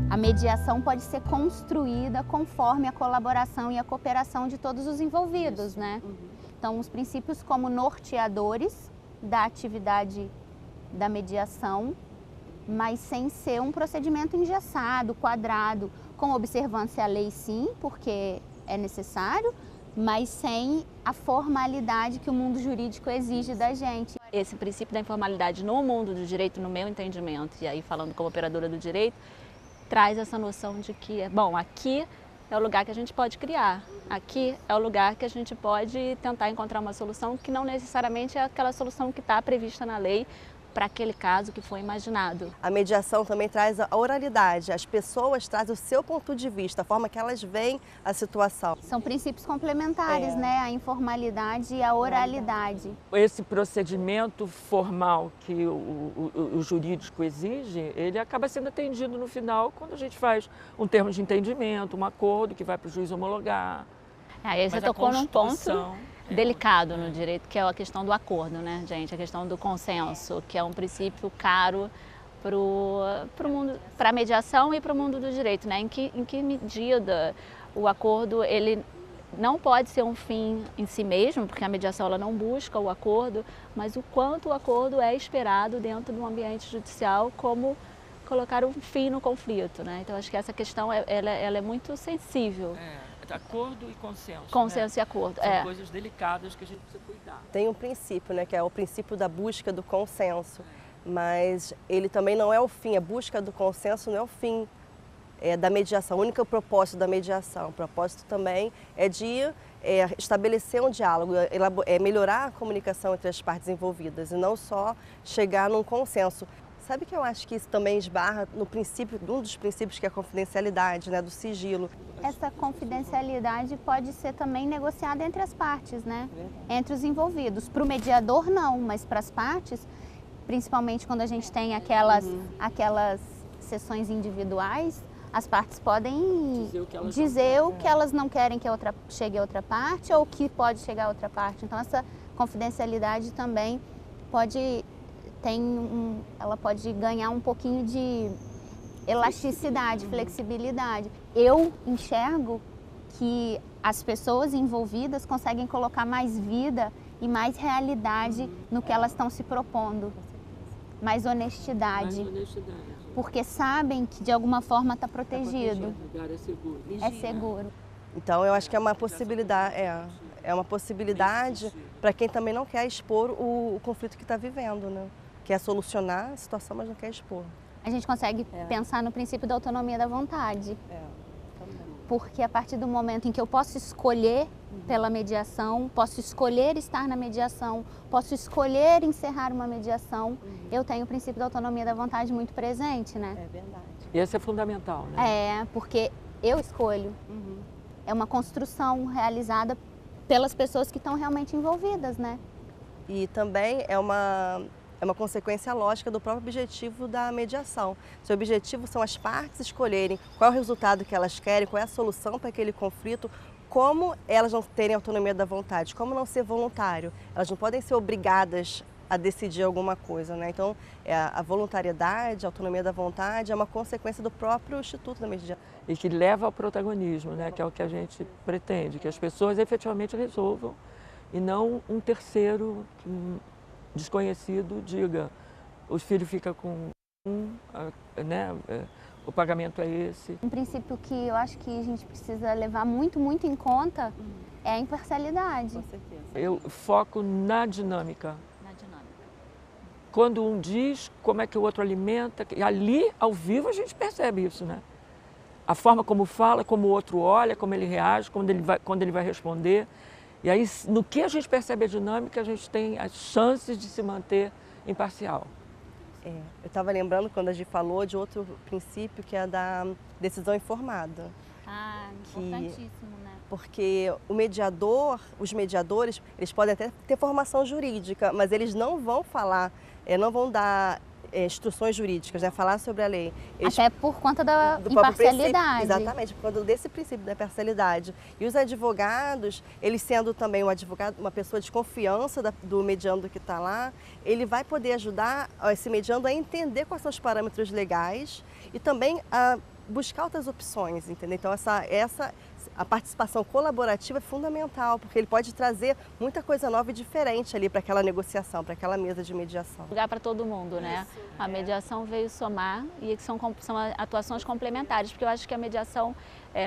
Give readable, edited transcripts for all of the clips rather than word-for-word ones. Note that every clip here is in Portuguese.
A mediação pode ser construída conforme a colaboração e a cooperação de todos os envolvidos, né? Então, os princípios como norteadores da atividade da mediação, mas sem ser um procedimento engessado, quadrado, com observância à lei sim, porque é necessário, mas sem a formalidade que o mundo jurídico exige da gente. Esse princípio da informalidade no mundo do direito, no meu entendimento, e aí falando como operadora do direito, traz essa noção de que, bom, aqui é o lugar que a gente pode criar, aqui é o lugar que a gente pode tentar encontrar uma solução que não necessariamente é aquela solução que está prevista na lei para aquele caso que foi imaginado. A mediação também traz a oralidade, as pessoas trazem o seu ponto de vista, a forma que elas veem a situação. São princípios complementares, né? A informalidade e a oralidade. Esse procedimento formal que o jurídico exige, ele acaba sendo atendido no final quando a gente faz um termo de entendimento, um acordo que vai para o juiz homologar. Aí você tocou num ponto delicado no direito, que é a questão do acordo, né, gente? A questão do consenso, que é um princípio caro para a mediação e para o mundo do direito, né? Em que medida o acordo ele não pode ser um fim em si mesmo, porque a mediação ela não busca o acordo, mas o quanto o acordo é esperado dentro do ambiente judicial como colocar um fim no conflito, né? Então acho que essa questão ela é muito sensível. Acordo e consenso. Consenso, né? e acordo. São coisas delicadas que a gente precisa cuidar. Tem um princípio, né, que é o princípio da busca do consenso, mas ele também não é o fim, a busca do consenso não é o fim da mediação, o único propósito da mediação. O propósito também é de estabelecer um diálogo, melhorar a comunicação entre as partes envolvidas e não só chegar num consenso. Sabe que eu acho que isso também esbarra no princípio, um dos princípios que é a confidencialidade, né, do sigilo. Essa confidencialidade pode ser também negociada entre as partes, né? Entre os envolvidos. Para o mediador não, mas para as partes, principalmente quando a gente tem aquelas sessões individuais, as partes podem dizer o que elas não querem que chegue a outra parte ou que pode chegar a outra parte. Então essa confidencialidade também ela pode ganhar um pouquinho de elasticidade, flexibilidade. Eu enxergo que as pessoas envolvidas conseguem colocar mais vida e mais realidade no que elas estão se propondo. Mais honestidade. Porque sabem que de alguma forma está protegido. É seguro. Então eu acho que é uma possibilidade, uma possibilidade para quem também não quer expor o conflito que está vivendo, né? Quer solucionar a situação, mas não quer expor. A gente consegue pensar no princípio da autonomia da vontade. Porque a partir do momento em que eu posso escolher pela mediação, posso escolher estar na mediação, posso escolher encerrar uma mediação, eu tenho o princípio da autonomia da vontade muito presente, né? É verdade. E esse é fundamental, né? Porque eu escolho. É uma construção realizada pelas pessoas que estão realmente envolvidas, né? E também é uma consequência lógica do próprio objetivo da mediação. Seu objetivo são as partes escolherem qual é o resultado que elas querem, qual é a solução para aquele conflito, como elas não terem autonomia da vontade, como não ser voluntário. Elas não podem ser obrigadas a decidir alguma coisa, né? Então, a voluntariedade, a autonomia da vontade é uma consequência do próprio Instituto da Mediação. E que leva ao protagonismo, né? Que é o que a gente pretende, que as pessoas efetivamente resolvam e não um terceiro desconhecido diga, os filhos ficam com né? O pagamento é esse. Um princípio que eu acho que a gente precisa levar muito, muito em conta é a imparcialidade. Com certeza. Eu foco na dinâmica. Quando um diz como é que o outro alimenta, e ali, ao vivo, a gente percebe isso, né? A forma como fala, como o outro olha, como ele reage, quando ele vai responder. E aí, no que a gente percebe a dinâmica, a gente tem as chances de se manter imparcial. Eu estava lembrando quando a gente falou de outro princípio, que é da decisão informada. Importantíssimo, né? Porque os mediadores, eles podem até ter formação jurídica, mas eles não vão falar, não vão dar instruções jurídicas, né? Falar sobre a lei. Até por conta da do imparcialidade. Exatamente, por conta desse princípio da imparcialidade. E os advogados, eles sendo também um advogado, uma pessoa de confiança do mediando que está lá, ele vai poder ajudar esse mediando a entender quais são os parâmetros legais e também a buscar outras opções, entendeu? Então a participação colaborativa é fundamental, porque ele pode trazer muita coisa nova e diferente ali para aquela negociação, para aquela mesa de mediação. Lugar para todo mundo, né? A mediação veio somar e são atuações complementares, porque eu acho que a mediação,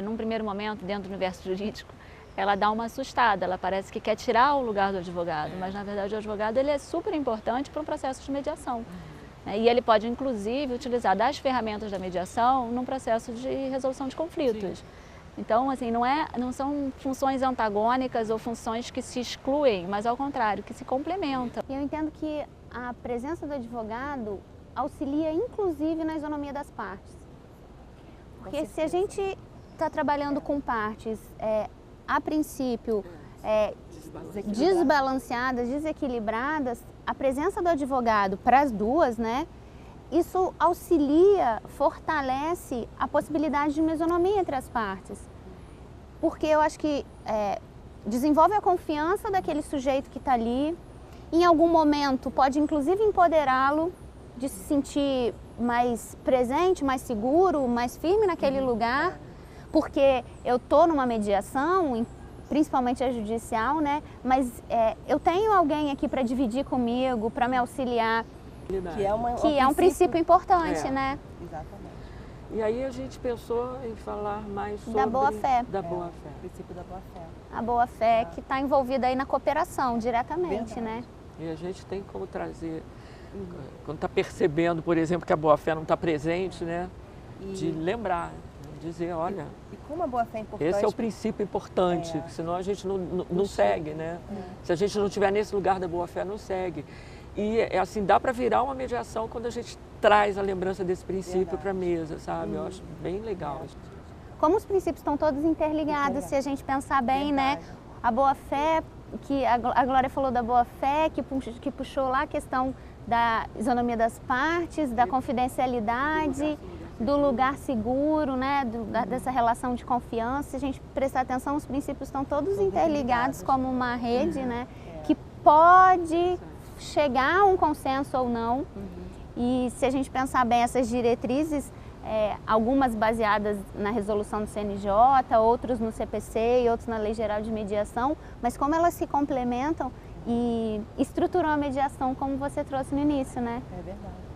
num primeiro momento, dentro do universo jurídico, ela dá uma assustada, ela parece que quer tirar o lugar do advogado, mas na verdade o advogado ele é super importante para um processo de mediação. E ele pode, inclusive, utilizar das ferramentas da mediação num processo de resolução de conflitos. Sim. Então, assim, não são funções antagônicas ou funções que se excluem, mas ao contrário, que se complementam. Eu entendo que a presença do advogado auxilia, inclusive, na isonomia das partes. Porque se a gente está trabalhando com partes, a princípio, desbalanceadas, desequilibradas, a presença do advogado para as duas, né, isso auxilia, fortalece a possibilidade de uma isonomia entre as partes. Porque eu acho que desenvolve a confiança daquele sujeito que está ali, em algum momento pode inclusive empoderá-lo de se sentir mais presente, mais seguro, mais firme naquele lugar, porque eu estou numa mediação, principalmente a judicial, né? Mas eu tenho alguém aqui para dividir comigo, para me auxiliar, que é um princípio importante, né? Exatamente. E aí a gente pensou em falar mais sobre... Da boa-fé. Da boa-fé. O princípio da boa-fé. A boa-fé que está envolvida aí na cooperação, diretamente, né? E a gente tem como trazer, quando está percebendo, por exemplo, que a boa-fé não está presente, né? De lembrar, dizer, olha... E como a boa-fé é importante... Esse é o princípio importante, senão a gente não segue, né? Se a gente não estiver nesse lugar da boa-fé, não segue. E assim, dá para virar uma mediação quando a gente traz a lembrança desse princípio para a mesa, sabe? Eu acho bem legal. Como os princípios estão todos interligados, se a gente pensar bem, né? A boa-fé, que a Glória falou da boa-fé, que puxou lá a questão da isonomia das partes, da confidencialidade, do lugar seguro, né? Dessa relação de confiança. Se a gente prestar atenção, os princípios estão todos interligados como uma rede, né? Que pode chegar a um consenso ou não. E se a gente pensar bem essas diretrizes, algumas baseadas na resolução do CNJ, outros no CPC e outros na Lei Geral de Mediação, mas como elas se complementam e estruturam a mediação como você trouxe no início, né? É verdade.